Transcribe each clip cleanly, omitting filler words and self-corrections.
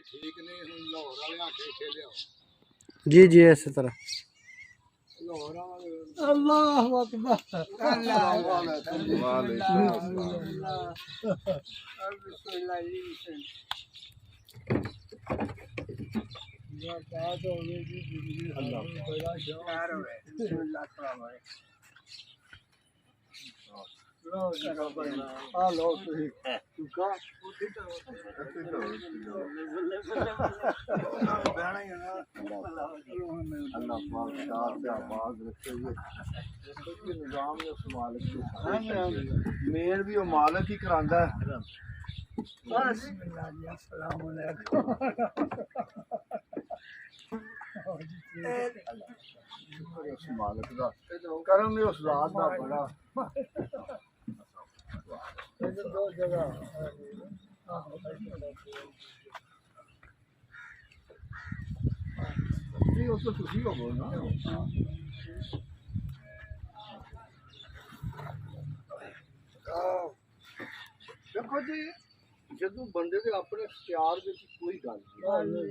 ठीक नहीं हूँ लाहौर वाले आके इत्थे लियाओ जी जी इस तरह लाहौर वाले अल्लाह अकबर मेन भी वो मालिक ही करांदा है उस मालिक दा करम ही उस रात दा बड़ा दो जगह नहीं वो तो तुसी हो ना देखो जी ਜਦੋਂ ਬੰਦੇ ਦੇ ਆਪਣੇ ਇਖਤਿਆਰ ਵਿੱਚ ਕੋਈ ਗੱਲ ਨਹੀਂ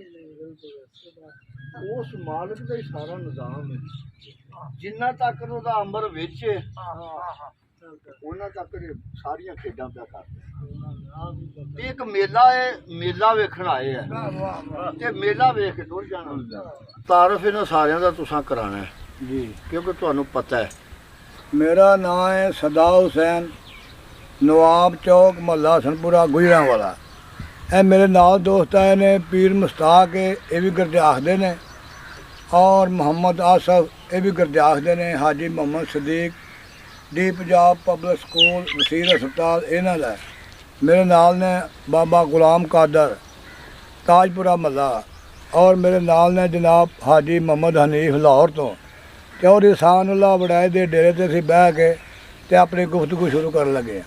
ਉਸ ਮਾਲਕ ਦਾ ਹੀ ਸਾਰਾ ਨਿਜ਼ਾਮ ਹੈ ਜਿੰਨਾ ਤੱਕ ਉਹਦਾ ਅਮਰ ਵਿੱਚ ਹੈ ਉਹਨਾਂ ਤੱਕ ਸਾਰੀਆਂ ਖੇਡਾਂ ਪਿਆ ਕਰਦੇ ਤੇ ਇੱਕ ਮੇਲਾ ਹੈ ਮੇਲਾ ਵੇਖਣ ਆਏ ਆ ਤੇ ਮੇਲਾ ਵੇਖ ਕੇ ਟੁਰ ਜਾਣਾ ਤਾਰਫ ਇਹਨਾਂ ਸਾਰਿਆਂ ਦਾ ਤੁਸੀਂ ਕਰਾਣਾ ਹੈ ਜੀ ਕਿਉਂਕਿ ਤੁਹਾਨੂੰ ਪਤਾ ਹੈ मेरा नाम है सदा हुसैन नवाब चौक महला हसनपुरा गुजरांवाला ए मेरे नाल दोस्त आए ने पीर मुस्ताक ये भी गुरदास दे ने और मोहम्मद आसफ ये भी गुरदास दे ने हाजी मोहम्मद सदीक डी पंजाब पब्लिक स्कूल वसीर हस्पताल इन्हां दा मेरे नाल ने बाबा गुलाम कादर ताजपुरा महला और मेरे नाल ने जनाब हाजी मोहम्मद हनीफ लाहौर तो चौधरी सानुल्लाह वड़ाए दे डेरे ते असीं बह के ते अपनी गुफ्तगू शुरू कर लगे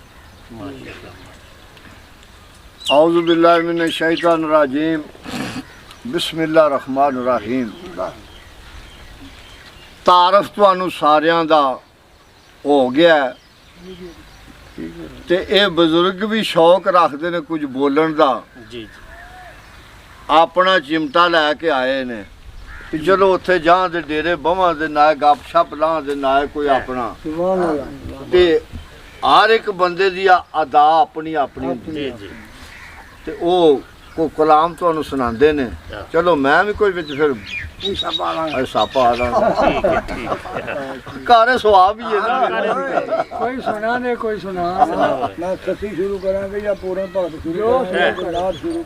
औज़ु बिल्लाहि मिनश शैतानिर रजीम बिस्मिल्लाहिर रहमानिर रहीम तारफ ਤੁਹਾਨੂੰ ਸਾਰਿਆਂ ਦਾ ਹੋ ਗਿਆ ਤੇ ਇਹ ਬਜ਼ੁਰਗ ਵੀ ਸ਼ੌਕ ਰੱਖਦੇ ਨੇ ਕੁਝ ਬੋਲਣ ਦਾ ਜੀ ਆਪਣਾ ਚਿਮਟਾ ਲੈ ਕੇ ਆਏ ਨੇ ਕਿ ਚਲੋ ਉੱਥੇ ਜਾਂ ਦੇ ਡੇਰੇ ਬਵਾਂ ਦੇ ਨਾ ਗੱਪ ਛਪ ਲਾਂ ਦੇ ਨਾ ਕੋਈ ਆਪਣਾ ਤੇ ਹਰ ਇੱਕ ਬੰਦੇ ਦੀ ਅਦਾ ਆਪਣੀ ਆਪਣੀ ਜੀ ਜੀ ਤੇ ਉਹ ਕੋ ਕਲਾਮ ਤੁਹਾਨੂੰ ਸੁਣਾਉਂਦੇ ਨੇ ਚਲੋ ਮੈਂ ਵੀ ਕੋਈ ਵਿੱਚ ਫਿਰ ਸਾਪਾ ਆ ਰਹਾ ਘਰ ਸਵਾਬ ਹੀ ਹੈ ਨਾ कोई सुना ने कोई सुना मैं ससी शुरू करांगे या पूर्ण भगत शुरू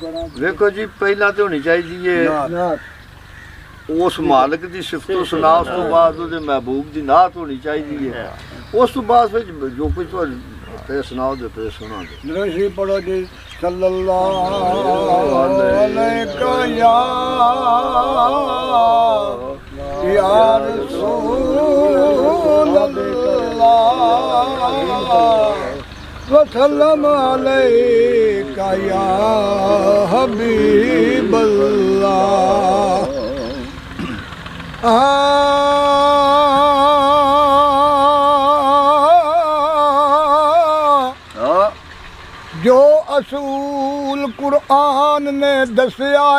करांगे ਵੇਖੋ ਜੀ ਪਹਿਲਾਂ ਤੇ ਹੋਣੀ ਚਾਹੀਦੀ ਹੈ ਉਸ ਮਾਲਕ ਦੀ ਸਿਫਤੋ ਸੁਨਾ ਉਸ ਤੋਂ ਬਾਅਦ ਉਹਦੇ ਮਹਿਬੂਬ ਦੀ ਨਾਤ ਹੋਣੀ ਚਾਹੀਦੀ ਹੈ ਉਸ ਤੋਂ ਬਾਅਦ ਵਿੱਚ ਜੋ ਕੁਝ ਤੁਹਾਨੂੰ ਤੇ ਸੁਣਾਓ ਦੇ ਤੇ ਸੁਣਾ ਦੇ नरोशी पढ़ो जी सल्लल्लाहु अलैहि या रसूल अल्लाह वसल्लम अलैका या हबीब अल्लाह जो असूल कुरान ने दसिया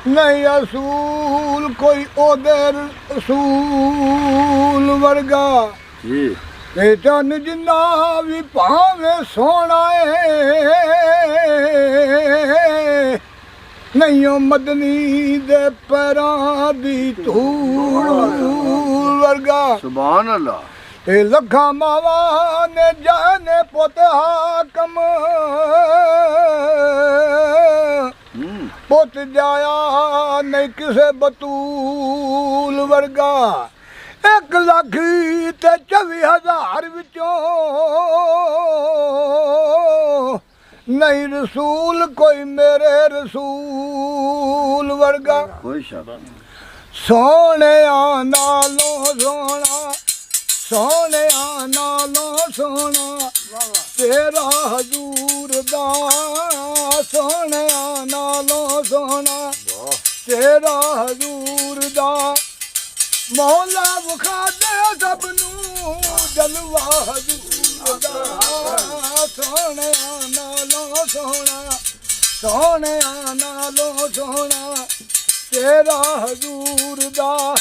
नहीं असूल कोई ओदे रसूल वर्गा ते चन जिन्ना भी भावे सोना नहीं मदनी दे पैरां दी धूल वर्गा सुभान अल्लाह ते लखा मावा ने जाने पुत हाकम पुत जाया नहीं किसे बतूल वर्गा 1,24,000 विचों नहीं रसूल कोई मेरे रसूल वर्गा सोने नालों सोना सोने नालों सोना तेरा हजूर दा सोने नालों सोना तेरा हजूर दा मौला विखा दे सबनू जलवा हजूर दा सोने नालों ਸੋਹਣਾ ਸੋਹਣਿਆਂ ਨਾਲੋਂ ਸੋਹਣਾ ਤੇਰਾ ਹਜ਼ੂਰ ਦਾ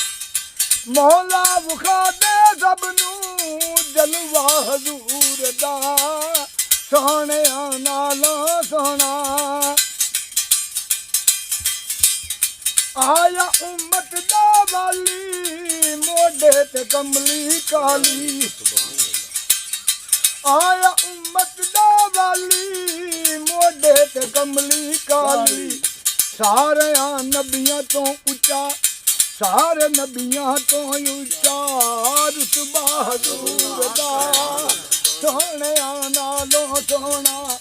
ਮੌਲਾ ਵਿਖਾ ਦੇ ਸਭ ਨੂੰ ਜਲਵਾ ਹਜ਼ੂਰ ਦਾ ਸੋਹਣਿਆਂ ਨਾਲੋਂ ਸੋਹਣਾ ਆਇਆ ਉਮਤ ਦਾ ਵਾਲੀ ਮੋਢੇ ਤੇ ਕਮਲੀ ਕਾਲੀ ਆਇਆ ਉਮਤ ਦਾ ਵਾਲੀ ਮੋਢੇ ਤੇ ਕਮਲੀ ਕਾਲੀ ਸਾਰਿਆਂ ਨਬੀਆਂ ਤੋਂ ਉੱਚਾ ਸਾਰੇ ਨਬੀਆਂ ਤੋਂ ਉੱਚਾ ਰੁਤਬਾ ਹਜ਼ੂਰ ਦਾ ਸੋਹਣਿਆਂ ਨਾਲੋਂ ਸੋਹਣਾ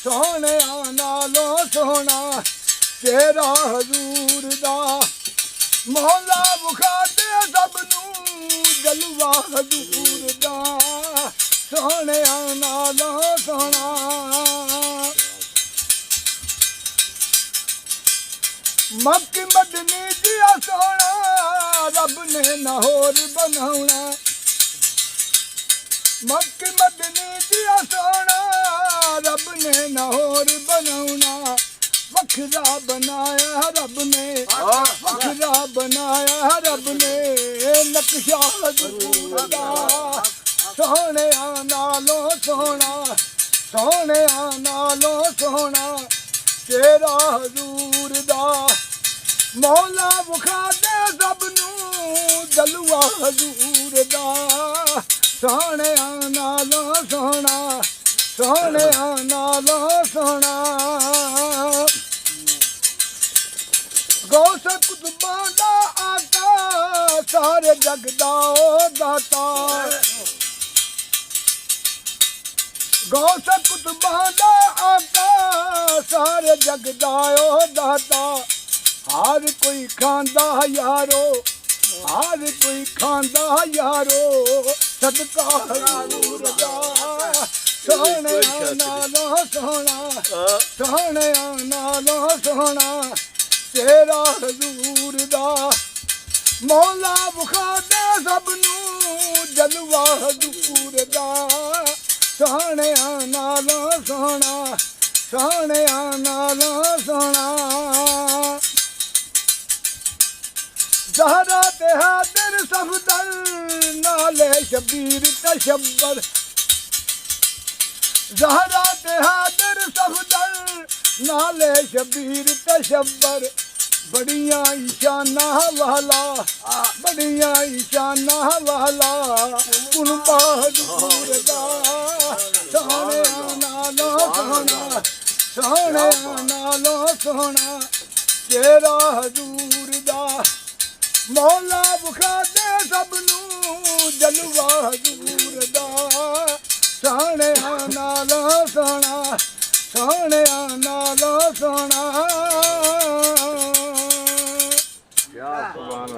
ਸੋਹਣਿਆਂ ਨਾਲੋਂ ਸੋਹਣਾ ਤੇਰਾ ਹਜ਼ੂਰ ਦਾ ਮੌਲਾ ਵਿਖਾ ਦੇ ਸਭ ਨੂੰ ਜਲਵਾ ਹਜ਼ੂਰ ਦਾ ਸੋਹਣਿਆਂ ਨਾਲੋਂ ਸੋਹਣਾ ਮੱਕੀ ਮਦਨੀ ਦਿਆ ਸੋਹਣਾ ਰੱਬ ਨੇ ਨਾ ਹੋਰ ਬਣਾਉਣਾ ਮੱਕੀ ਮਦਨੀ ਦਿਆ ਸੋਹਣਾ ਰੱਬ ਨੇ ਨਾ ਹੋਰ ਬਣਾਉਣਾ ਵੱਖਰਾ ਬਣਾਇਆ ਰੱਬ ਨੇ ਵੱਖਰਾ ਬਣਾਇਆ ਰੱਬ ਨੇ ਨਕਸ਼ਾ ਹਜ਼ੂਰ ਦਾ ਸੋਹਣਿਆਂ ਨਾਲੋਂ ਸੋਹਣਾ ਸੋਹਣਿਆਂ ਨਾਲੋਂ ਸੋਹਣਾ ਤੇਰਾ ਹਜ਼ੂਰ ਦਾ ਮੌਲਾ ਵਿਖਾ ਦੇ ਸਭ ਨੂੰ ਜਲਵਾ ਹਜ਼ੂਰ ਦਾ ਸੋਹਣਿਆਂ ਨਾਲੋਂ ਸੋਹਣਾ ਸੋਹਣਿਆਂ ਨਾਲੋਂ ਸੋਹਣਾ ਗੌਸ ਕੁਤਬਾਂ ਦਾ ਆਕਾ ਸਾਰੇ ਜਗ ਦਾ ਉਹ ਦਾਤਾ ਗੌਸ ਕੁਤਬਾਂ ਦਾ ਆਕਾ ਸਾਰੇ ਜਗ ਦਾ ਉਹ ਦਾਤਾ ਹਰ ਕੋਈ ਖਾਂਦਾ ਯਾਰੋ ਹਰ ਕੋਈ ਖਾਂਦਾ ਯਾਰੋ ਸਦਕਾ ਹਜ਼ੂਰ ਦਾ ਸੋਹਣਿਆਂ ਨਾਲੋਂ ਸੋਹਣਾ ਸੋਹਣਿਆਂ ਨਾਲੋਂ ਸੋਹਣਾ ਤੇਰਾ ਹਜ਼ੂਰ ਦਾ ਮੌਲਾ ਵਿਖਾ ਦੇ ਸਭ ਨੂੰ ਜਲਵਾ ਹਜ਼ੂਰ ਦਾ ਸੋਹਣਿਆਂ ਨਾਲੋਂ ਸੋਹਣਾ ਸੋਹਣਿਆਂ ਨਾਲੋਂ ਸੋਹਣਾ ਜ਼ਹਰਾ ਤੇ ਹਾਦਰ ਸਫਦਰ ਨਾਲੇ ਸ਼ਬੀਰ ਤਸ਼ੱਬਰ ਜ਼ਹਰਾ ਤੇ ਹਾਦਰ ਸਫਦਰ ਨਾਲੇ ਸ਼ਬੀਰ ਤਸ਼ੱਬਰ ਬੜੀਆਂ ਇਸ਼ਾਨਾ ਵਾਲਾ ਬੜੀਆਂ ਇਸ਼ਾਨਾ ਵਾਲਾ ਕੁਲਬਾ ਹਜ਼ੂਰ ਦਾ ਸੋਹਣਿਆਂ ਨਾਲੋਂ ਸੋਹਣਾ ਸੋਹਣਿਆਂ ਨਾਲੋਂ ਸੋਹਣਾ ਤੇਰਾ ਹਜ਼ੂਰ ਦਾ ਮੌਲਾ ਵਿਖਾ ਦੇ ਸਭ ਨੂੰ ਜਲਵਾ ਹਜ਼ੂਰ ਦਾ ਸੋਹਣਿਆਂ ਨਾਲੋਂ ਸੋਹਣਾ ਸੋਹਣਿਆਂ ਨਾਲੋਂ ਸੋਹਣਾ ਕਿਆ ਸੁਭਾਨ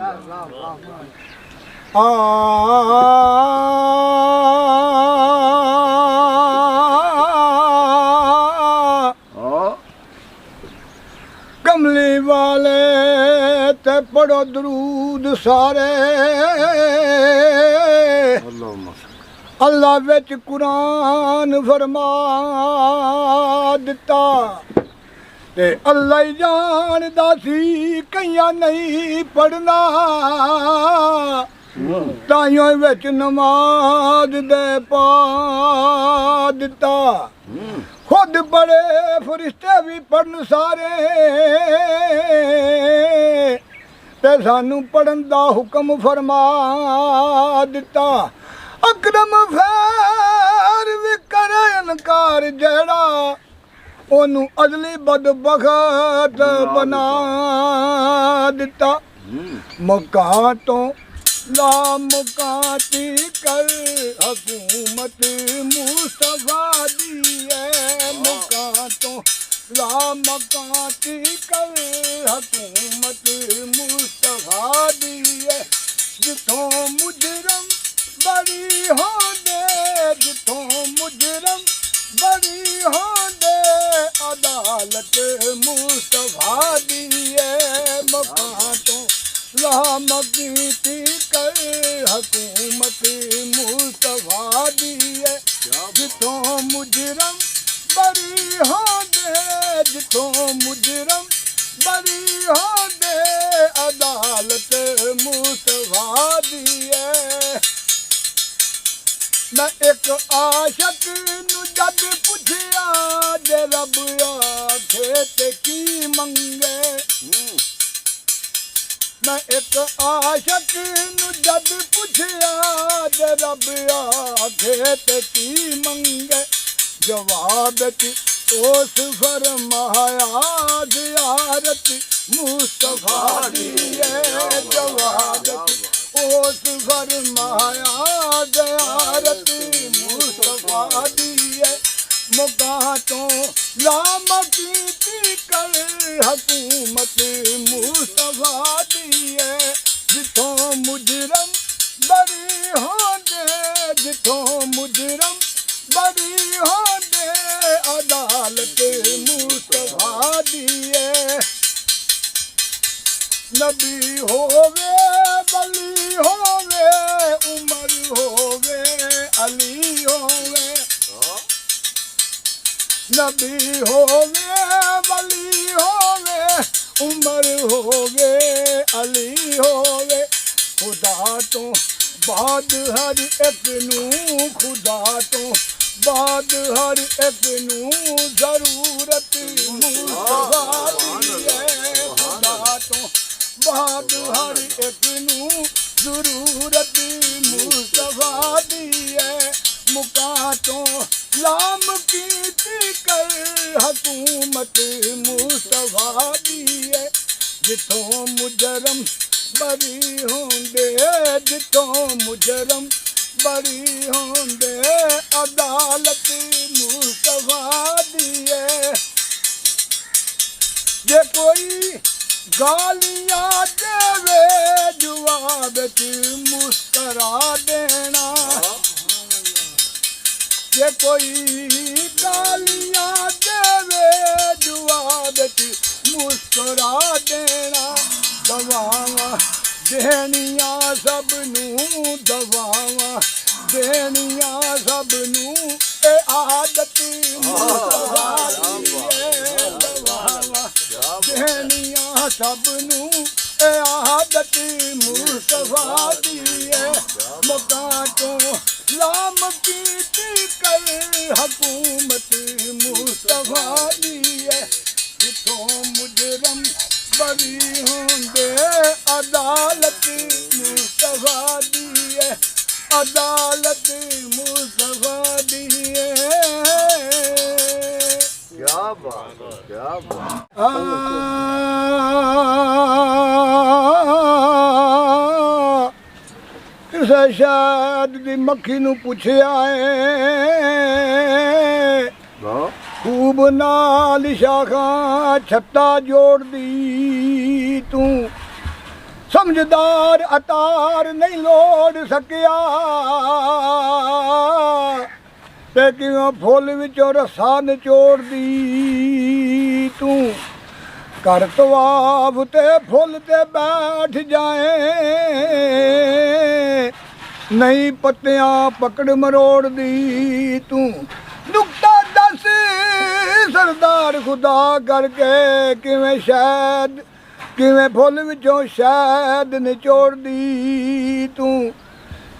ਅੱਲਾਹ ਕਮਲੀ ਵਾਲੇ ਤੇ ਪੜੋ ਦਰੂਦ ਸਾਰੇ ਅੱਲਾ ਵਿੱਚ ਕੁਰਾਨ ਫਰਮਾ ਦਿੱਤਾ ਤੇ ਅੱਲਾ ਹੀ ਜਾਣਦਾ ਸੀ ਕਈਆਂ ਨਹੀਂ ਪੜਨਾ ਤਾਈਆਂ ਵਿੱਚ ਨਮਾਜ਼ ਦੇ ਪਾ ਦਿੱਤਾ ਖੁਦ ਬੜੇ ਫਰਿਸ਼ਤੇ ਵੀ ਪੜਨ ਸਾਰੇ ਤੇ ਸਾਨੂੰ ਪੜਨ ਦਾ ਹੁਕਮ ਫਰਮਾ ਦਿੱਤਾ ਅਕਰਮ ਫੈਰ ਵੀ ਕਰੇ ਇਨਕਾਰ ਜਿਹੜਾ ਉਹਨੂੰ ਅਜਲੀ ਬਦਬਖਤ ਬਣਾ ਦਿੱਤਾ ਮਕਾਂ ਤੋਂ ਲਾ ਮੁਕਾਤੀ ਕਰ ਹਕੂਮਤ ਮੁਸਤਫਾ ਦੀ ਹੈ ਮਕਾਂ ਤੋਂ ਲਾ ਮੁਕਾਤੀ ਕਰ ਹਕੂਮਤ ਮੁਸਤਫਾ ਦੀ ਹੈ ਜਿੱਥੋਂ ਮੁਜਰਮ ਬੜੀ ਹੋਂਦੇ ਜਿੱਥੋਂ ਮੁਜਰਮ ਬੜੀ ਹੋਂਦੇ ਅਦਾਲਤ ਮੁਸਤਫਾ ਦੀ ਹੈ ਮਕਾਂ ਤੋਂ ਲਾਮ ਕੀਤੀ ਕਰ ਹਕੂਮਤ ਮੁਸਤਫਾ ਦੀ ਹੈ ਜਿੱਥੋਂ ਮੁਜਰਮ ਬਰੀ ਹੋਂਦੇ होंदे जिथों मुजरम बरी होंदे अदालत मुस्तफा दी है। मैं एक आशक नू जद पुछया जे रब आखे ते की मंगे। मैं एक आशक नू जद पुछया जे रब आखे ते की मंगे। जवाब च उस फरमाया ज़ियारत मुस्तफा दी है। जवाब च उस फरमाया ज़ियारत मुस्तफा दी है। मुका तो लाम कीती कर हुकूमत मुस्तफा दी है। जिथों मुजरम बरी होंदे जिथों मुजरम बरी होंदे अदालत मुस्तफा दी है। नबी होवे वली होवे उमर होवे अली होवे। नबी होवे वली होवे उमर होवे अली होवे। खुदा तो बाद हर एक नू खुदा तो बाद हर एक नू जरूरत मुस्तफा दी है। खुदा तो बाद हर एक नू जरूरत मुस्तफा दी है। मुका तो लाम कीती कर हुकूमत मुस्तफा दी है। जिथों मुजरम बरी होंदे जिथों मुजरम बरी होंदे अदालत मुस्तफा दी है। जे कोई गालियां देवे जवाब च मुस्करा देना। जे कोई गालियां देवे जवाब च मुस्करा देना। दवावां देनियां सब नू दवावां देनियां सब नू ए आदत मुस्तफा दी है। दवावां देनियां सब नू ए आदत मुस्तफा दी है। मौका तो लाम कीती कर हुकूमत मुस्तफा दी है। जिथों मुजरम बरी होंदे अदालत मुस्तफा दी है। अदालत मुस्तफा दी है। क्या बात है, क्या बात। ਕਿਸੇ ਸ਼ਾਦ ਦੀ ਮੱਖੀ ਨੂੰ ਪੁੱਛਿਆ ਏ ਖੂਬ ਨਾਲ ਸ਼ਾਖਾਂ ਛੱਤਾ ਜੋੜਦੀ ਤੂੰ ਸਮਝਦਾਰ ਅਤਾਰ ਨਹੀਂ ਲੋੜ ਸਕਿਆ ਤੇ ਕਿਵੇਂ ਫੁੱਲ ਵਿੱਚੋਂ ਰਸਾ ਨਿਚੋੜਦੀ ਤੂੰ कर तवाफ ते फुल ते बैठ जाए नहीं पत्तियां पकड़ मरोड़ दी तू नुक्ता दस सरदार खुदा करके किवें शहद किवें फुल विचों शहद निचोड़ दी तू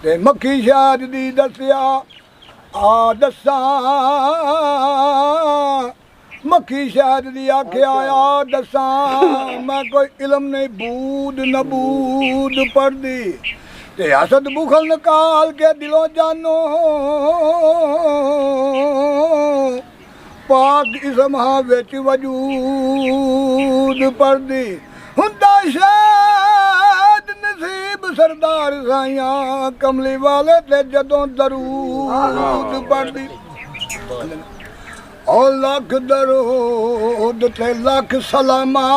ते मक्खी शहद दी दसिया आ दसां मक्खी शहद दी आखे आया दसां मैं कोई इलम नहीं बूद नबूद पढ़दी ते हसद बुखल निकाल के दिलों जानो पाक इसम विच वजूद पढ़दी हुंदा शायद नसीब सरदार साइयां कमली वाले ते जदों दरूद पढ़दी ओ लख दरूद ते लख सलामा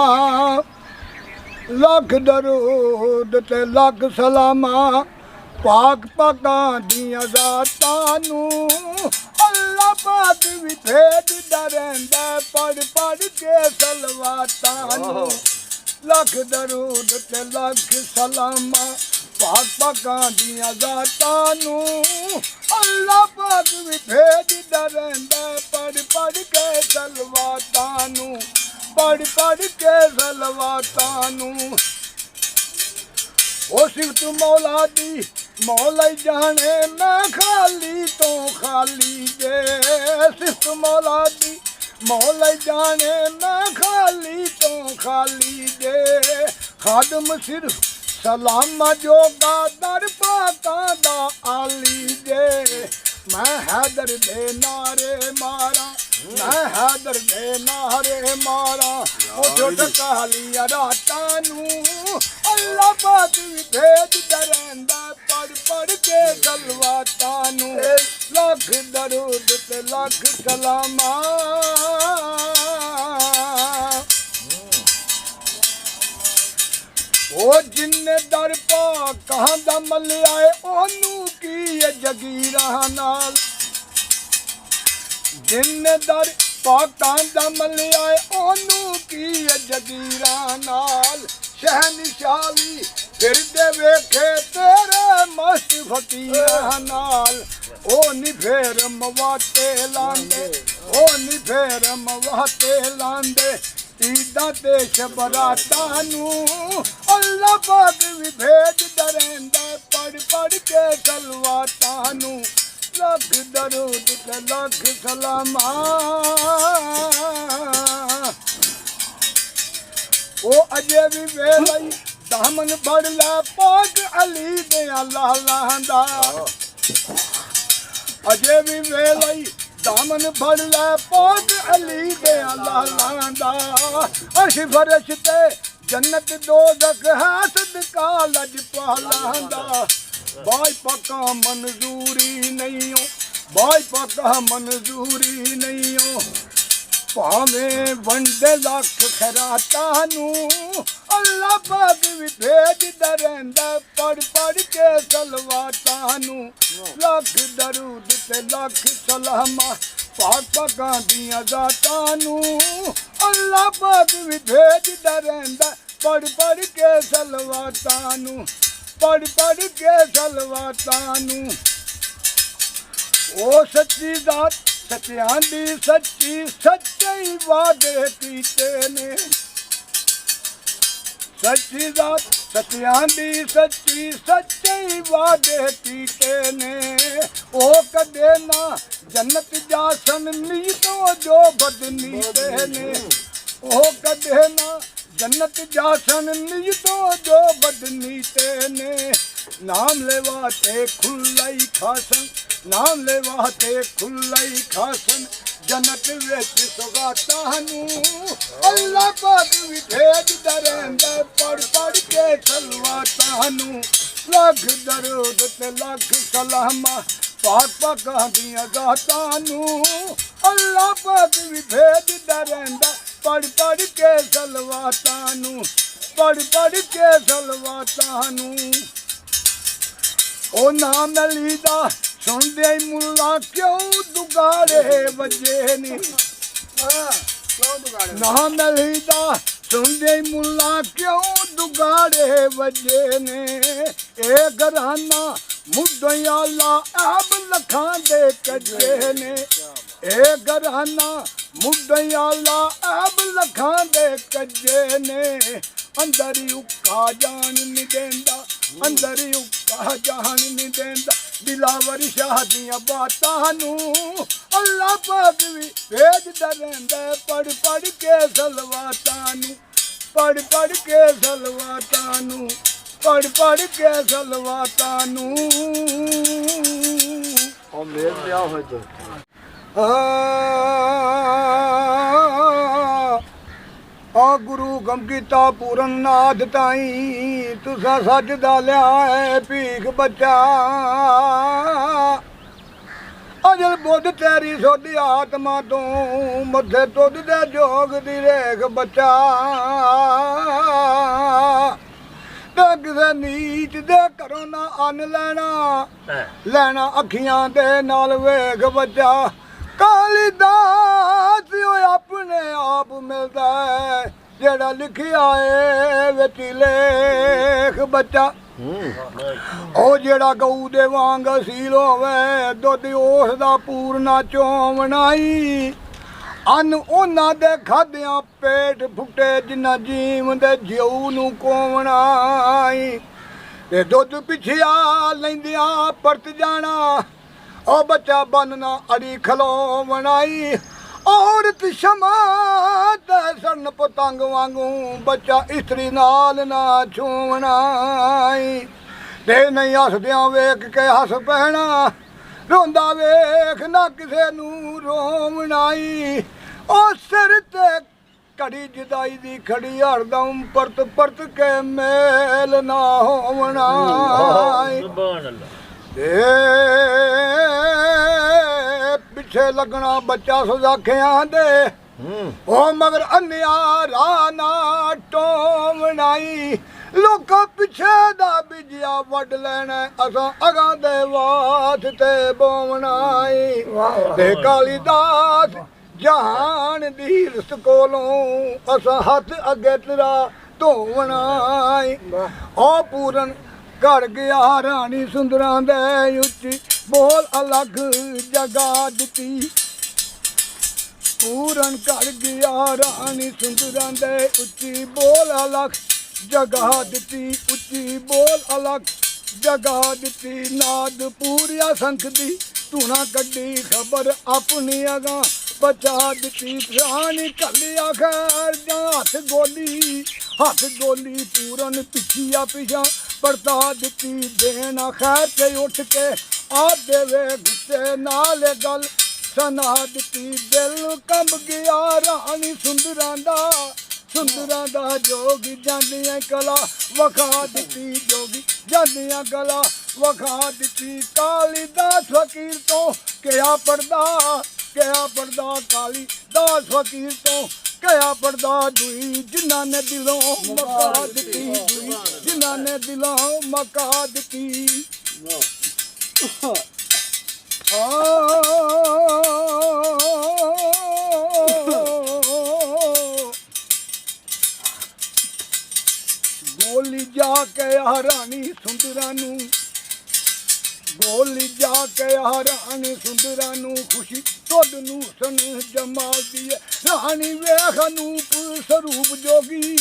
लख दरूद ते लख सलामा पाक पाकां दियां ज़ातां नूं अल्लाह पाक भी भेजदा रहिंदा पढ़ पढ़ के सलवातां नूं लख दरूद ते लख सलामा पाक पाकां दियां ज़ातां नूं अल्लाह पाक भी भेजदा रहिंदा पढ़ पढ़ के सलवातां ਪੜ ਪੜ ਕੇ ਸਲਵਾਤਾਂ ਨੂੰ। ਉਹ ਸਿਫਤ ਮੌਲਾ ਦੀ ਮੌਲਾ ਹੀ ਜਾਣੇ ਮੈਂ ਖਾਲੀ ਤੋਂ ਖਾਲੀ ਜੇ। ਸਿਫਤ ਮੌਲਾ ਦੀ ਮੌਲਾ ਹੀ ਜਾਣੇ ਮੈਂ ਖਾਲੀ ਤੋਂ ਖਾਲੀ ਜੇ। ਖਾਦਮ ਸਿਰਫ ਸਲਾਮਾ ਜੋਗਾ ਦਰ ਪਾਕਾਂ ਦਾ ਆਲੀ ਜੇ। ਮੈਂ ਹੈਦਰ ਦੇ ਨਾਰੇ ਮਾਰਾਂ, ਮੈਂ ਹੈਦਰ ਦੇ ਨਾਰੇ ਮਾਰਾਂ। ਉਹ ਛੋਟ ਕਾਲੀਆਂ ਰਾਤਾਂ ਨੂੰ ਅੱਲਾ ਪਾਕ ਵੀ ਭੇਜਦਾ ਰਹਿੰਦਾ ਪੜ ਪੜ ਕੇ ਸਲਵਾਤਾਂ ਨੂੰ। ਲੱਖ ਦਰੂਦ ਤੇ ਲੱਖ ਸਲਾਮਾਂ। ਉਹ ਜਿੰਨੇ ਦਰ ਪਾਕਾਂ ਦਾ ਮੱਲਿਆ ਏ ਉਹਨੂੰ ਕੀ ਏ ਜਗੀਰਾਂ ਨਾਲ। ਜਿੰਨੇ ਦਰ ਪਾਕਾਂ ਦਾ ਮੱਲਿਆ ਏ ਉਹਨੂੰ ਕੀ ਏ ਜਗੀਰਾਂ ਨਾਲ। ਸ਼ਹਿਨਸ਼ਾਹੀ ਫਿਰਦੇ ਵੇਖੇ ਤੇਰੇ ਮਸਤ ਫਕੀਰਾਂ ਨਾਲ। ਉਹ ਨੀ ਫੇਰ ਮਵਾਤੇ ਲਾਂਦੇ, ਉਹ ਨੀ ਫੇਰ ਮਵਾਤੇ ਲਾਂਦੇ। ਈਦਾਂ ਤੇ ਸ਼ਬਰਾਤਾਂ ਨੂੰ ਅੱਲਾ ਪਾਕ ਵੀ ਭੇਜਦਾ ਰਹਿੰਦਾ ਪੜ ਪੜ ਕੇ ਸਲਵਾਤਾਂ ਨੂੰ। ਲੱਖ ਦਰੂਦ ਤੇ ਲੱਖ ਸਲਾਮਾਂ। ਉਹ ਅਜੇ ਵੀ ਵੇਲੇ ਦਾਮਨ ਫੜ ਲੈ ਪਾਕ ਅਲੀ ਦੇ ਲਾਲਾਂ ਦਾ। ਅਜੇ ਵੀ ਵੇਲੇ ਦਾਮਨ ਫੜ ਲੈ ਪਾਕ ਅਲੀ ਦੇ ਲਾਲਾਂ ਦਾ। ਅਰਸ਼ ਫਰਸ਼ ਤੇ ਜੰਨਤ ਦੋਜ਼ਖ ਹੈ ਸਦਕਾ ਲਜਪਾਲਾਂ ਦਾ। ਬਾਈ ਪਾਕਾਂ ਮਨਜ਼ੂਰੀ ਨਹੀਂ ਓ, ਬਾਈ ਪਾਕਾਂ ਮਨਜ਼ੂਰੀ ਨਹੀਂ ਓ। ਭਾਵੇਂ ਵੰਡੇ ਲੱਖ ਖਰਾਤਾਂ ਨੂੰ ਅੱਲਾ ਪਾਕ ਵੀ ਭੇਜਦਾ ਰਹਿੰਦਾ ਪੜ ਪੜ ਕੇ ਸਲਵਾਤਾਂ ਨੂੰ। ਲੱਖ ਦਰੂਦ ਤੇ ਲੱਖ ਸਲਾਮਾਂ ਪਾਕ ਪਾਕਾਂ ਦੀਆਂ ਜ਼ਾਤਾਂ ਨੂੰ। ਅੱਲਾ ਪਾਕ ਵੀ ਭੇਜਦਾ ਰਹਿੰਦਾ ਪੜ ਪੜ ਕੇ ਸਲਵਾਤਾਂ ਨੂੰ, ਪੜ ਪੜ ਕੇ ਸਲਵਾਤਾਂ ਨੂੰ। ਉਹ ਸੱਚੀ ਜ਼ਾਤ ਸੱਚਿਆਂ ਦੀ ਸੱਚੀ ਸੱਚੇ ਵਾਅਦੇ ਕੀਤੇ ਨੇ। ਸੱਚੀ ਜ਼ਾਤ ਸੱਚਿਆਂ ਦੀ ਸੱਚੀ ਸੱਚੇ ਵਾਅਦੇ ਕੀਤੇ ਨੇ। ਉਹ ਕਦੇ ਨਾ ਜੰਨਤ ਜਾ ਸਨ ਨੀਤੋਂ ਜੋ ਬਦਨੀਤੇ ਨੇ। ਉਹ ਕਦੇ ਨਾ जन्नत जासन नियतो जो बदनीते ने। नाम लेवाते खुल्लाई खासन, नाम लेवाते खुल्लाई खासन। जन्नत विच सुगातानू अल्लाह पाक भी भेजदा रहिंदा पढ़ पढ़ के सलवातानू। लख दरूद ते लख सलामा पाक पाकां दियां ज़ातानू। अल्लाह पाक भी भेजदा रहिंदा पढ़ पढ़ के सलवातानू, पढ़ पढ़ के सलवातानू। ओ नाम अली दा सुनदे मुल्ला क्यों दुगाड़े वजे नी। नाम अली दा सुनदे मुल्ला क्यों दुगाड़े वजे ने। ए घराना मुद्दयाला ऐब लखां दे कजे ने। ए घराना मुद्दयाला ऐब लखां दे कजे ने। अंदर उक्का जान नहीं देंदा, अंदर उक्का जान नहीं देंदा। दिलावर शाह दियां बातां नू अल्लाह पाक भी भेजदा रहिंदा पढ़ पढ़ के सलवातां नू, पढ़ पढ़ के सलवातां नू, पढ़ पढ़ के सलवातां नू। और मेल लिया हो तो आ गुरु गम कीता पूरन नाथ ताई। तुसा सच दा लिया है भीख बच्चा। अजल बुद्ध तेरी सोधी आत्मा तू मथे तुद दे जोग दी रेख बच्चा। ते किसे नीच दे घरों ना अन लेना, लेना अखियां दे नाल वेख बच्चा। कालीदास अपने आप मिलता है जेड़ा लिखिया है विच लेख बच्चा। ओ जेड़ा गऊ दे वांग असील होवे दुध उस दा पूरना चोवनाई। ਅੰਨ ਉਹਨਾਂ ਦੇ ਖਾਦਿਆਂ ਪੇਟ ਫੁੱਟੇ ਜਿੰਨਾ ਜੀਵ ਦੇ ਜਿਉ ਨੂੰ ਕੋਵਣਾ ਈ ਤੇ ਦੁੱਧ ਪਿਛਿਆ ਲੈਂਦਿਆਂ ਪਰਤ ਜਾਣਾ ਉਹ ਬੱਚਾ ਬੰਨਣਾ ਅੜੀ ਖਲੋਵਣਾ ਈ ਔਰਤ ਸ਼ਮਾ ਤੇ ਸਰਨ ਪਤੰਗ ਵਾਂਗੂ ਬੱਚਾ ਇਸਤਰੀ ਨਾਲ ਨਾ ਛੂਵਣਾ ਈ ਤੇ ਨਹੀਂ ਹੱਸਦਿਆਂ ਵੇਖ ਕੇ ਹੱਸ ਪੈਣਾ ਰੋਂਦਾ ਵੇਖ ਨਾ ਕਿਸੇ ਨੂੰ ਰੋਵਣਾ ਈ ਉਹ ਸਿਰ ਤੇ ਘੜੀ ਜੁਦਾਈ ਦੀ ਖੜੀ ਹਰਦਮ ਪਰਤ ਪਰਤ ਕੇ ਮੇਲ ਨਾ ਹੋਵਣਾ ਈ ਤੇ ਪਿੱਛੇ ਲੱਗਣਾ ਬੱਚਾ ਸੁਜਾਖਿਆਂ ਦੇ ਉਹ ਮਗਰ ਅੰਨਿਆ ਰਾਹ ਨਾ ਟੋਵਣਾ ਈ ਲੋਕਾਂ ਪਿੱਛੇ ਦਾ ਬਿਜਿਆ ਵੱਢ ਲੈਣਾ ਅਸਾਂ ਅਗਾਂ ਦੇ ਵਾਤ ਤੇ ਬੋਵਣਾ ਈ ਤੇ ਕਾਲੀਦਾਸ ਜਹਾਨ ਦੀ ਰਸ ਕੋਲੋਂ ਅਸਾਂ ਹੱਥ ਅੱਗੇ ਤੇਰਾ ਧੋਵਣਾ ਈ ਉਹ ਪੂਰਨ ਘੜ ਗਿਆ ਰਾਣੀ ਸੁੰਦਰਾਂ ਦੇ ਉੱਚੀ ਬੋਲ ਅਲੱਗ ਜਗਾ ਦਿੱਤੀ ਪੂਰਨ ਘੜ ਗਿਆ ਰਾਣੀ ਸੁੰਦਰਾਂ ਦੇ ਉੱਚੀ ਬੋਲ ਅਲੱਗ ਜਗਾ ਦਿੱਤੀ ਉੱਚੀ ਬੋਲ ਅਲੱਗ ਜਗਾ ਦਿੱਤੀ ਨਾਦ ਪੂਰਿਆ ਸੰਖ ਦੀ ਧੂਣਾ ਕੱਢੀ ਖਬਰ ਆਪਣੀ ਅਗਾਂ ਬਚਾ ਦਿੱਤੀ ਪ੍ਰਾਣੀ ਕੱਲਿਆ ਖੈਰ ਜਾਂ ਹੱਥ ਗੋਲੀ ਪੂਰਨ ਪਿੱਛੀਆ ਪਿਛਾ ਪਰਤਾ ਦਿੱਤੀ ਦੇਣਾ ਖੈਰ ਤੇ ਉੱਠ ਕੇ ਆਪ ਦੇਵੇ ਗੁੱਸੇ ਨਾਲ ਗੱਲ ਸੁਣਾ ਦਿੱਤੀ ਦਿਲ ਕੰਬ ਗਿਆ ਰਾਣੀ ਸੁੰਦਰਾਂ ਦਾ ਜੋਗੀ ਜਾਂਦੀਆਂ ਕਲਾ ਵਖਾ ਦਿੱਤੀ ਜੋਗੀ ਜਾਂਦੀਆਂ ਕਲਾ ਵਖਾ ਦਿੱਤੀ ਕਾਲੀਦਾਸ ਫਕੀਰ ਤੋਂ ਕਿਆ ਪੜਦਾ ਕਾਲੀਦਾਸ ਫਕੀਰ ਤੋਂ ਕਿਆ ਪੜਦਾ ਦੁਈ ਜਿਨ੍ਹਾਂ ਨੇ ਦਿਲੋਂ ਮਕਾ ਦਿੱਤੀ ਦੁਈ ਜਿਨ੍ਹਾਂ ਨੇ ਦਿਲੋਂ ਮਕਾ ਦਿੱਤੀ ਗੋਲੀ ਜਾ ਕੇ ਰਾਣੀ ਸੁੰਦਰਾਂ ਨੂੰ ਗੋਲੀ ਜਾ ਕੇ ਰਾਣੀ ਸੁੰਦਰਾਂ ਨੂੰ ਖੁਸ਼ੀ ਤੁਧ ਨੂੰ ਸਨ ਜਮਾਲ ਦੀ ਰਾਣੀ ਵੇਖ ਨੂਪ ਸਰੂਪ ਜੋਗੀ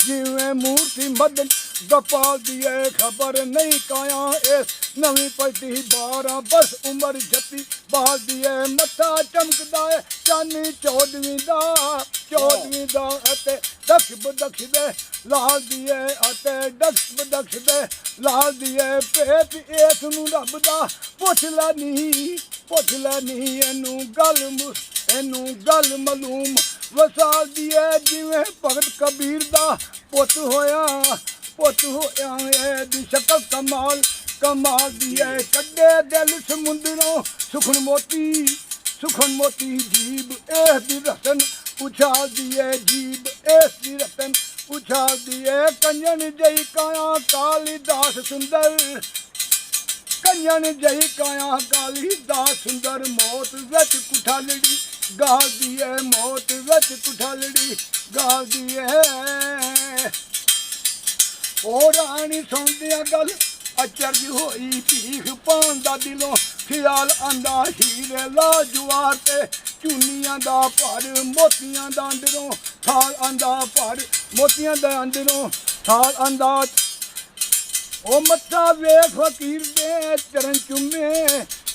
ਜਿਵੇਂ ਮੂਰਤੀ ਮਦਨ ਗੋਪਾਲ ਦੀ ਖਬਰ ਨਹੀਂ ਕਾਇਆ ਇਸ ਨਵੀਂ ਪਲਟੀ 12 ਬਸ ਉਮਰ ਜੱਤੀ ਬਾਲ ਦੀ ਮੱਥਾ ਚਮਕਦਾ ਚਾਨੀ 14ਵੀਂ ਦਾ ਅਤੇ ਦਕਸ਼ ਬਦਕਸ਼ ਦੇ ਲਾਲ ਦੀ ਅਤੇ ਦਕਸ਼ ਬਦਕਸ਼ ਦੇ ਲਾਲ ਦੀ ਭੇਤ ਇਸ ਨੂੰ ਰੱਬ ਦਾ ਪੁੱਛ ਲੈ ਨੀ ਇਹਨੂੰ ਗੱਲ ਮਲੂਮ ਵਸਾਲ ਦੀ ਜਿਵੇਂ ਭਗਤ ਕਬੀਰ ਦਾ ਪੁੱਤ ਹੋਇਆ ਦੀ ਸ਼ਕਲ ਕਮਾਲ ਦੀ ਕੱਢੇ ਦਿਲ ਸਮੁੰਦਰੋਂ ਸੁਖਨ ਮੋਤੀ ਜੀਬ ਇਸ ਦੀ ਰਤਨ ਉਛਾਲਦੀ ਜੀਬ ਇਸ ਦੀ ਰਤਨ ਉਛਾਲਦੀ ਕੰਜਨ ਜਈ ਕਾਇਆ ਕਾਲੀਦਾਸ ਸੁੰਦਰ ਕੰਜਨ ਜਈ ਕਾਇਆ ਕਾਲੀਦਾਸ ਸੁੰਦਰ ਮੌਤ ਵਿੱਚ ਕੁਠਾਲੜੀ ਗਾਲਦੀ ਮੌਤ ਵਿੱਚ ਕੁਠਾਲੜੀ ਗਾਲਦੀ ਉਹ ਰਾਣੀ ਸੁਣਦਿਆਂ ਗੱਲ ਅਚਰਜ ਹੋਈ ਭੀਖ ਪਾਉਂਦਾ ਦਿਲੋਂ ਖਿਆਲ ਆਂਦਾ ਹੀਰੇ ਲਾਜਵਾਰ ਤੇ ਚੁੰਨੀਆਂ ਦਾ ਭਰ ਮੋਤੀਆਂ ਦਾ ਅੰਦਰੋਂ ਥਾਲ ਆਂਦਾ ਭਰ ਮੋਤੀਆਂ ਦਾ ਅੰਦਰੋਂ ਥਾਲ ਆਂਦਾ ਉਹ ਮੱਥਾ ਵੇਖ ਫਕੀਰ ਦੇ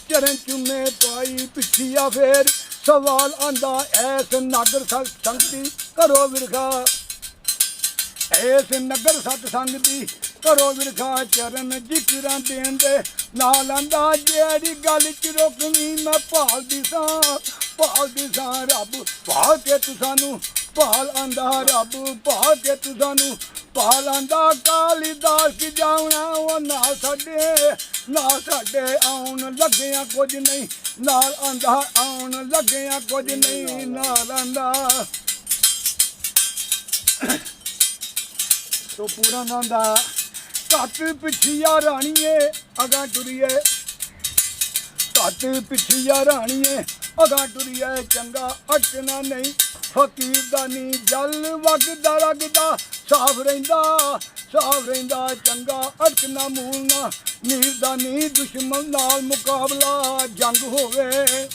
ਚਰਨ ਚੁੰਮੇ ਪਾਈ ਪਿੱਛੀਆ ਫੇਰ ਸਵਾਲ ਆਂਦਾ ਐਸ ਨਗਰ ਸੰਗਤੀ ਕਰੋ ਵਿਰਖਾ ਇਸ ਨਗਰ ਸਤ ਸੰਗ ਦੀ ਕਰੋ ਵਿਰਖਾ ਚਰਨ ਜ਼ਿਕਰਾਂ ਦੇਣ ਦੇ ਨਾਲ ਆਂਦਾ ਜਿਹੜੀ ਗੱਲ ਚ ਰੋਕਣੀ ਮੈਂ ਭਾਲਦੀ ਸਾਂ ਰੱਬ ਭਾਲ ਕੇ ਤੂੰ ਸਾਨੂੰ ਭਾਲ ਆਂਦਾ ਰੱਬ ਭਾਲ ਕੇ ਤੂੰ ਸਾਨੂੰ ਭਾਲ ਆਂਦਾ ਕਾਲੀਦਾਸ ਕੀ ਜਾਉਣਾ ਉਹ ਨਾਲ ਸਾਡੇ ਆਉਣ ਲੱਗਿਆ ਕੁਝ ਨਹੀਂ ਨਾਲ ਆਂਦਾ ਆਉਣ ਲੱਗਿਆ ਕੁਝ ਨਹੀਂ ਨਾਲ ਆਂਦਾ ਤੋ ਪੂਰਾ ਨਾਂਦਾ ਘੱਟ ਪਿੱਛੀਆ ਰਾਣੀਏ ਅਗਾ ਟੁਰੀਏ ਘੱਟ ਪਿੱਛੀਆ ਰਾਣੀਏ ਅਗਾ ਟੁਰੀਏ ਚੰਗਾ ਅਟਕਣਾ ਨਹੀਂ ਫਕੀਰ ਦਾ ਨੀ ਜਲ ਵਗਦਾ ਰਗਦਾ ਸਾਫ ਰਹਿੰਦਾ ਚੰਗਾ ਅਟਕਣਾ ਮੂਲ ਨਾ ਨੀਰ ਦਾ ਨੀ ਦੁਸ਼ਮਣ ਨਾਲ ਮੁਕਾਬਲਾ ਜੰਗ ਹੋਵੇ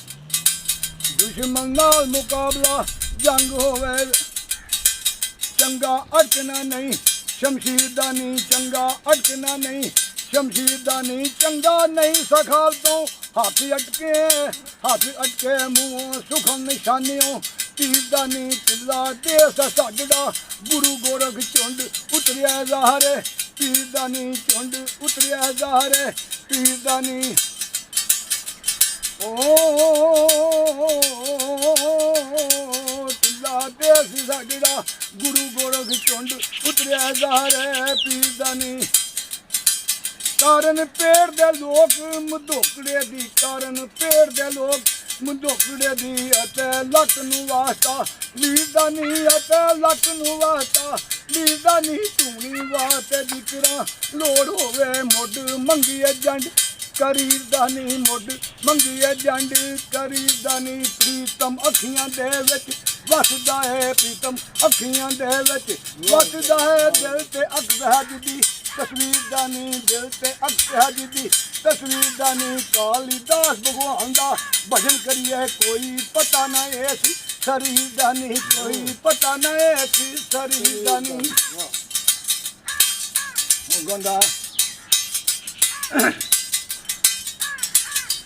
ਦੁਸ਼ਮਣ ਨਾਲ ਮੁਕਾਬਲਾ ਜੰਗ ਹੋਵੇ ਚੰਗਾ ਅਟਕਣਾ ਨਹੀਂ ਸ਼ਮਸ਼ੀਰ ਦਾ ਨਹੀਂ ਚੰਗਾ ਅਟਕਣਾ ਨਹੀਂ ਸ਼ਮਸ਼ੀਰ ਦਾ ਨਹੀਂ ਚੰਗਾ ਨਹੀਂ ਸਖਾਲ ਤੋਂ ਹੱਥ ਅਟਕੇ ਮੂੰਹੋਂ ਸੁਖਮ ਨਿਸ਼ਾਨਿਓ ਤੀਰ ਦਾ ਨਹੀਂ ਕਿਲਾ ਦੇਸ ਦਾ ਸਾਜੜਾ ਗੁਰੂ ਗੋਰਖ ਝੁੰਡ ਉਤਰਿਆ ਜ਼ਾਹਰੇ ਪੀਰ ਦਾ ਨਹੀਂ ਝੁੰਡ ਉਤਰਿਆ ਜ਼ਾਹਰੇ ਪੀਰ ਦਾ ਨਹੀਂ ਕਿਲਾ ਦੇਸ ਸਾਜੜਾ ਗੁਰੂ ਗੋਰਖ ਝੁੰਡ ਉਤਰਿਆ ਜ਼ਾਹਰੇ ਪੀਰ ਦਾ ਨਹੀਂ ਕਾਰਨ ਪੇੜ ਦੇ ਲੋਕ ਮਧੋਕੜੇ ਦੀ ਕਾਰਨ ਪੇੜ ਦੇ ਲੋਕ ਮਧੋਕੜੇ ਦੀ ਅਤੇ ਲੱਕ ਨੂੰ ਵਾਸਤਾ ਲੀਰ ਦਾ ਨਹੀਂ ਅਤੇ ਲੱਕ ਨੂੰ ਵਾਸਤਾ ਲੀਰ ਦਾ ਨਹੀਂ ਧੂਣੀ ਵਾਸਤੇ ਜਿਕਰਾਂ ਲੋੜ ਹੋਵੇ ਮੁੱਢ ਮੰਗੀਏ ਜੰਡ ਕਰੀਰ ਦਾ ਨਹੀਂ ਮੁੱਢ ਮੰਗੀਏ ਜੰਡ ਕਰੀਰ ਦਾ ਨਹੀਂ ਪ੍ਰੀਤਮ ਅੱਖੀਆਂ ਦੇ ਵਿੱਚ ਵਸਦਾ ਹੈ ਪ੍ਰੀਤਮ ਅੱਖੀਆਂ ਦੇ ਵਿੱਚ ਵਸਦਾ ਹੈ ਦਿਲ ਤੇ ਅੱਖ ਬਹਿਜਦੀ ਤਸਵੀਰ ਦਾ ਨਹੀਂ ਦਿਲ ਤੇ ਅੱਖ ਬਹਿਜਦੀ ਤਸਵੀਰ ਦਾ ਨਹੀਂ ਕਾਲੀਦਾਸ ਭਗਵਾਨ ਦਾ ਭਜਨ ਕਰੀਏ ਕੋਈ ਪਤਾ ਨਾ ਇਸ ਸਰੀਰ ਦਾ ਨਹੀਂ ਕੋਈ ਪਤਾ ਨਾ ਇਸ ਸਰੀਰ ਦਾ ਨਹੀਂ ਗੰਦਾ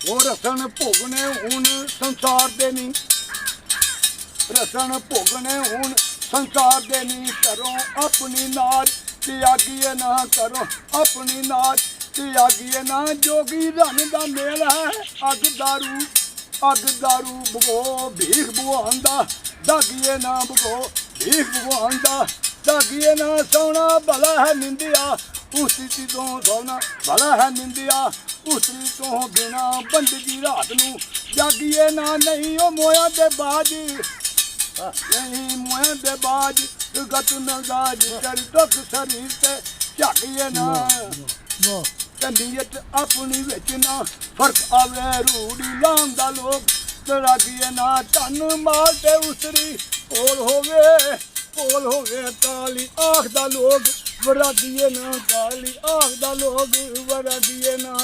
ਉਹ ਰਸਨ ਭੋਗਣੇ ਹੁਣ ਸੰਸਾਰ ਦੇ ਨਹੀਂ ਰਸਨ ਭੋਗਣੇ ਹੁਣ ਸੰਸਾਰ ਦੇ ਨਹੀਂ ਕਰੋ ਆਪਣੀ ਨਾਚ ਤਿਆਗੀਏ ਨਾ ਕਰੋ ਆਪਣੀ ਨਾਚ ਤਿਆਗੀਏ ਨਾ ਜੋਗੀ ਰੰਨ ਦਾ ਮੇਲ ਹੈ ਅੱਗ ਦਾਰੂ ਭਗੋ ਭੀਖ ਭਗਵਾਨ ਦਾ ਦਾਗੀਏ ਨਾ ਭਗੋ ਭੀਖ ਭਗਵਾਨ ਦਾ ਦਾਗੀਏ ਨਾ ਸੋਣਾ ਭਲਾ ਹੈ ਨਿੰਦਿਆ ਉਸਤੀ ਤੋਂ ਸੋਣਾ ਭਲਾ ਹੈ ਨਿੰਦਿਆ ਉਸਤੀ ਤੋਂ ਬਿਨਾ ਬੰਦਗੀ ਰਾਤ ਨੂੰ ਜਾਗੀਏ ਨਾ ਨਹੀਂ ਉਹ ਮੋਇਆ ਦੇ ਬਾਜ ਨਹੀਂ ਮੋਇਆ ਦੇ ਬਾਜ ਗਤ ਨਜ਼ਾਜ ਚੜ ਦੁੱਖ ਸਰੀਰ ਤੇ ਝਾਕੀਏ ਨਾ ਤੇ ਨੀਅਤ ਆਪਣੀ ਵਿੱਚ ਨਾ ਫਰਕ ਆਵੇ ਰੂੜੀ ਲਾਂਦਾ ਲੋਕ ਤਰਾਗੀਏ ਨਾ ਧਨ ਮਾਲ ਤੇ ਉਸਰੀ ਕੋਲ ਹੋਵੇ ਕਾਲੀ ਆਖ ਦਾ ਲੋਕ ਵਰਾਦੀਏ ਨਾ ਕਾਲੀ ਆਖ ਦਾ ਲੋਕ ਵਰਾਦੀਏ ਨਾ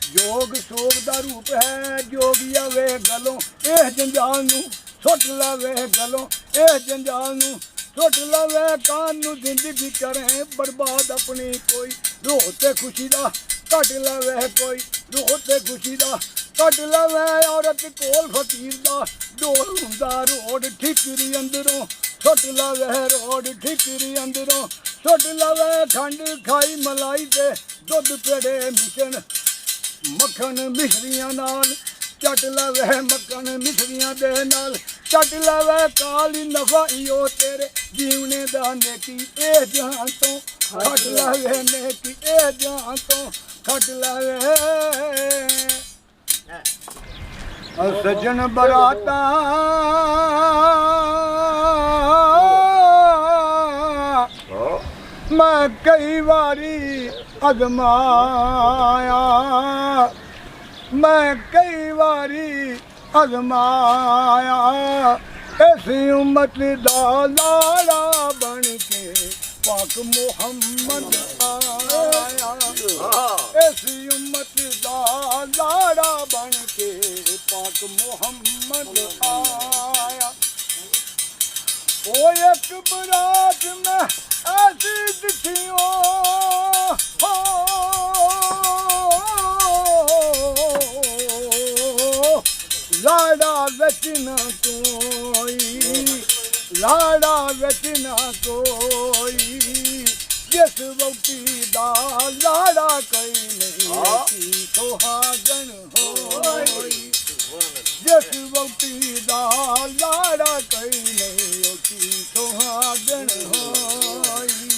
ਜੋਗ ਸੋਗ ਦਾ ਰੂਪ ਹੈ ਜੋਗੀਆ ਵੇ ਗਲੋਂ ਇਹ ਜੰਜਾਲ ਨੂੰ ਸੁੱਟ ਲਵੇ ਗਲੋਂ ਇਹ ਜੰਜਾਲ ਨੂੰ ਸੁੱਟ ਲਵੇ ਕਾਨ ਨੂੰ ਜ਼ਿੰਦਗੀ ਕਰੇ ਬਰਬਾਦ ਆਪਣੀ ਕੋਈ ਰੋਹ ਤੇ ਖੁਸ਼ੀ ਦਾ ਕੱਢ ਲਵੇ ਕੋਈ ਰੋਹ ਤੇ ਖੁਸ਼ੀ ਦਾ ਕੱਢ ਲਵੇ ਔਰਤ ਕੋਲ ਫਕੀਰ ਦਾ ਡੋਲ ਹੁੰਦਾ ਰੋਡ ਠਿਕਰੀ ਅੰਦਰੋਂ ਸੁੱਟ ਲਵੇ ਰੋਡ ਠਿਕਰੀ ਅੰਦਰੋਂ ਸੁੱਟ ਲਵੇ ਖੰਡ ਖਾਈ ਮਲਾਈ ਤੇ ਦੁੱਧ ਪੇੜੇ ਮਿਸ਼ਣ ਮੱਖਣ ਮਿਸ਼ਰੀਆਂ ਨਾਲ ਚੱਟ ਲਵੇ ਮੱਖਣ ਮਿਸ਼ਰੀਆਂ ਦੇ ਨਾਲ ਚੱਟ ਲਵੇ ਕਾਲੀ ਨਫਾ ਈਓ ਤੇਰੇ ਜੀਵਨੇ ਦਾ ਨੇਕੀ ਇਹ ਜਹਾਂ ਤੋਂ ਖੱਟ ਲਵੇ ਨੇਕੀ ਇਹ ਜਹਾਂ ਤੋਂ ਖੱਟ ਲਵੇ ਸੱਜਣ ਬਰਾਤਾ ਮੈਂ ਕਈ ਵਾਰੀ ਅਜ਼ਮਾਇਆ ਮੈਂ ਕਈ ਵਾਰੀ ਅਜ਼ਮਾਇਆ ਇਸ ਉਮਤ ਦਾ ਲਾੜਾ ਬਣ ਕੇ ਪਾਕ ਮੁਹੰਮਦ ਆਇਆ ਇਸ ਉਮਤ ਦਾ ਲਾੜਾ ਬਣ ਕੇ ਪਾਕ ਮੁਹੰਮਦ ਆਇਆ ਉਹ ਇੱਕ ਬਰਾਤ ਮੈਂ ਐਸੀ ਦਿਖਿਓ ਲਾੜਾ ਵਿੱਚ ਨਾ ਕੋਈ ਲਾੜਾ ਵਿੱਚ ਨਾ ਕੋਈ ਜਿਸ ਵਕਤੀ ਦਾ ਲਾੜਾ ਕੋਈ ਨਹੀਂ ਸੁਹਾਗਣ ਹੋਈ ਜਿਸ ਵਕਤੀ ਦਾ ਲਾੜਾ ਕੋਈ ਨਹੀਂ ਉਹ ਸੁਹਾਗਣ ਹੋਈ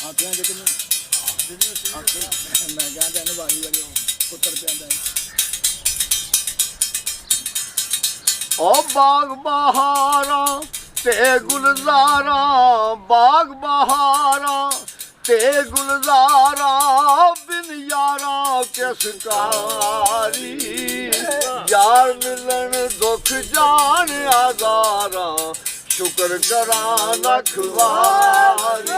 ਆਖਿਆਂ ਦੇ ਕਿੰਨੇ ਮੈਂ ਕਹਿੰਦਾ ਨਾ ਵਾਰੀ ਪੁੱਤਰ ਪਿਆਂਦਾ ਓ ਬਾਗ ਬਹਾਰਾਂ ਤੇ ਗੁਲਜ਼ਾਰਾਂ ਬਾਗ ਬਹਾਰਾਂ ਤੇ ਗੁਲਜ਼ਾਰਾਂ ਬਿਨ ਯਾਰਾਂ ਕਿਸ ਕਾਰੀ ਯਾਰ ਮਿਲਣ ਦੁੱਖ ਜਾਣ ਆਜ਼ਾਰਾਂ ਸ਼ੁਕਰ ਕਰਾਂ ਲੱਖ ਵਾਰੀ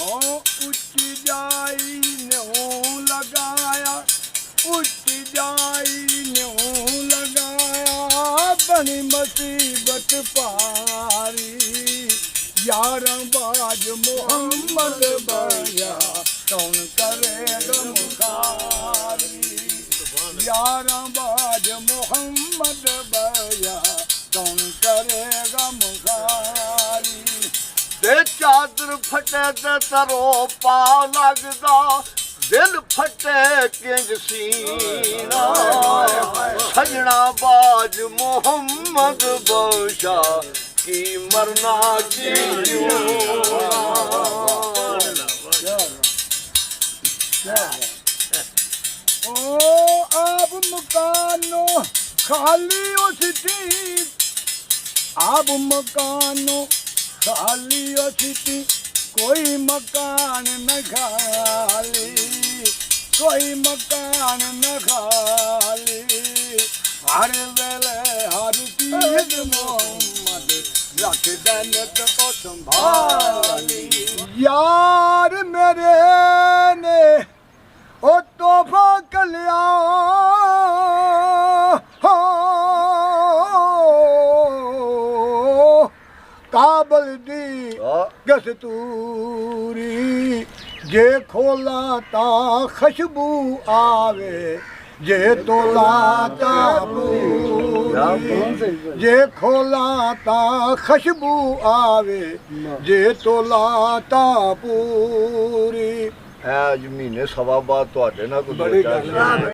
ਹੋ ਉੱਚੀ ਜਾਈ ਨਿਉ ਲਗਾਇਆ ਉੱਚੀ ਜਾਈ ਨਿਉ ਲਗਾਇਆ ਬਣੀ ਮੁਸੀਬਤ ਭਾਰੀ यारां बाज मोहम्मद बया कौन करेगा मुखारी यारां बाज मोहम्मद बया कौन करेगा मुखारी ਤੇ ਚਾਦਰ ਫਟੇ ਤੇ ਤਰੋ ਪਾ ਲੱਗਦਾ ਦਿਲ ਫਟੇ ਕਿੰਜ ਸੀਨਾ ਸਜਣਾ ਬਾਜ ਮੁਹੰਮਦ ਬਖਸ਼ਾ ਕੀ ਮਰਨਾ ਕੀ ਜਿਉਣਾ ओ आप मकानो खाली उसी आप मकानो खाली उसी कोई मकान न खाली कोई मकान न खाली हर वेले हर चीज मोहम्मद रख दनत ओ संभाली यार मेरे ने ओ तोहफा कलिया हो काबल दी गस्तूरी जे खोला ता खुशबू आवे जे तोला ता पूरी जे खोला ता खुशबू आवे जे तोला ता पूरी ਐ ਅੱਜ ਮਹੀਨੇ ਸਵਾ ਬਾਅਦ ਤੁਹਾਡੇ ਨਾਲ ਕੋਈ ਬੜੀ ਦੋ ਚਾਰ ਗੱਲ ਹੈ।